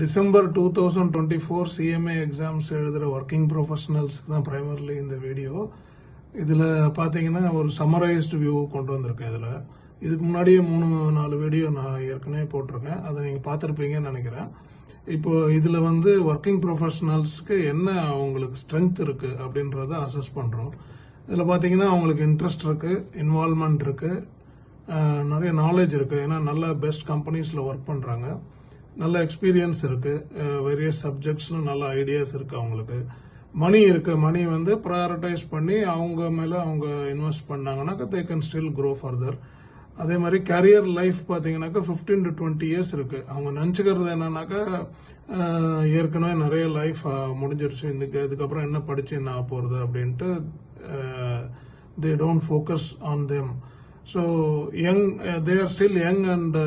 December 2024 CMA exams எழுதுகிற working ப்ரொஃபஷனல்ஸ்க்கு தான் primarily இந்த வீடியோ. இதில் பார்த்தீங்கன்னா ஒரு சம்மரைஸ்டு வியூ கொண்டு வந்திருக்கேன். இதுக்கு முன்னாடியே 3-4 வீடியோ நான் ஏற்கனவே போட்டிருக்கேன். அதை நீங்கள் பார்த்துருப்பீங்கன்னு நினைக்கிறேன். இப்போ இதில் ஒர்க்கிங் ப்ரொஃபஷனல்ஸ்க்கு என்ன அவங்களுக்கு ஸ்ட்ரென்த் இருக்குது அப்படின்றத அசஸ் பண்ணுறோம். இதில் பார்த்தீங்கன்னா அவங்களுக்கு இன்ட்ரெஸ்ட் இருக்குது, இன்வால்மெண்ட் இருக்குது, நிறைய நாலேஜ் இருக்குது. ஏன்னா நல்ல பெஸ்ட் கம்பெனிஸில் ஒர்க் பண்ணுறாங்க, நல்ல எக்ஸ்பீரியன்ஸ் இருக்குது, வேரியஸ் சப்ஜெக்ட்ஸ்ல நல்ல ஐடியாஸ் இருக்குது. அவங்களுக்கு மணி இருக்கு. மணி ப்ரையாரிட்டைஸ் பண்ணி அவங்க மேல அவங்க இன்வெஸ்ட் பண்ணாங்கன்னாக்கா they can still grow further. அதே மாதிரி கேரியர் லைஃப் பார்த்தீங்கன்னாக்கா 15 to 20 years இருக்கு. அவங்க நினச்சிக்கிறது என்னன்னாக்கா ஏற்கனவே நிறைய லைஃப் முடிஞ்சிருச்சு, இதுக்கப்புறம் என்ன படிச்சு என்ன ஆக போறது அப்படின்ட்டு they don't focus on them. So young, they are still young and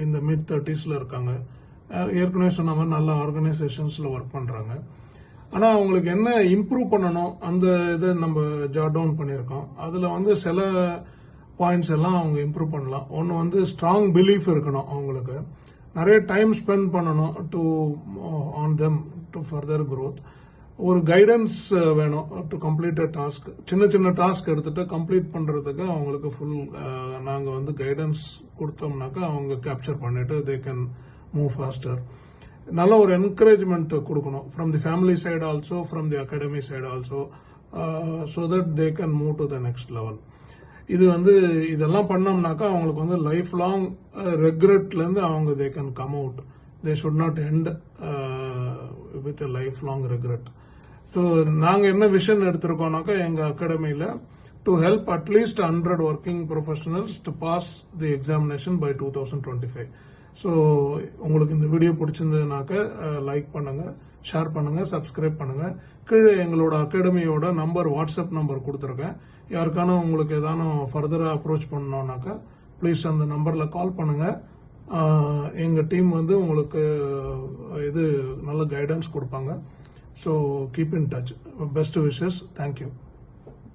இந்த மிட் 30s இருக்காங்க. ஏற்கனவே சொன்ன மாதிரி நல்ல ஆர்கனைசேஷன்ஸ்ல ஒர்க் பண்றாங்க. ஆனா அவங்களுக்கு என்ன இம்ப்ரூவ் பண்ணணும் அந்த இதை நம்ம ஜாட் டவுன் பண்ணியிருக்கோம். அதுல சில பாயிண்ட்ஸ் எல்லாம் அவங்க இம்ப்ரூவ் பண்ணலாம். ஒன்று ஸ்ட்ராங் பிலீஃப் இருக்கணும். அவங்களுக்கு நிறைய டைம் ஸ்பெண்ட் பண்ணணும் to on them to further growth. ஒரு கைடன்ஸ் வேணும் டு கம்ப்ளீட் அ டாஸ்க். சின்ன சின்ன டாஸ்க் எடுத்துட்டு கம்ப்ளீட் பண்றதுக்கு அவங்களுக்கு ஃபுல் நாங்க கைடன்ஸ் கொடுத்தோம்னாக்கா அவங்க கேப்சர் பண்ணிட்டு தே கேன் மூவ் ஃபாஸ்டர். நல்ல ஒரு என்கரேஜ்மெண்ட் கொடுக்கணும் from the family side also, from the academy side also, so that they can move to the next level. இது இதெல்லாம் பண்ணோம்னாக்கா அவங்களுக்கு லைஃப் லாங் ரெக்ரெட்ல இருந்து அவங்க they can come out. They should not end with a life long regret. So நாங்கள் என்ன vision எடுத்திருக்கோம்னாக்கா எங்க அகாடமியில to help at least 100 working professionals to pass the examination by 2025. So உங்களுக்கு இந்த வீடியோ பிடிச்சிருந்ததுனாக்க லைக் பண்ணுங்க, ஷேர் பண்ணுங்க, சப்ஸ்கிரைப் பண்ணுங்க. கீழே எங்களோட அகாடமியோட நம்பர், வாட்ஸ்அப் நம்பர் கொடுத்துருக்கேன். யாருக்கான உங்களுக்கு ஏதானும் ஃபர்தரா அப்ரோச் பண்ணணும்னாக்கா ப்ளீஸ் அந்த நம்பர்ல கால் பண்ணுங்க. எங்க டீம் உங்களுக்கு நல்ல கைடன்ஸ் கொடுப்பாங்க. So keep in touch. Best wishes. Thank you.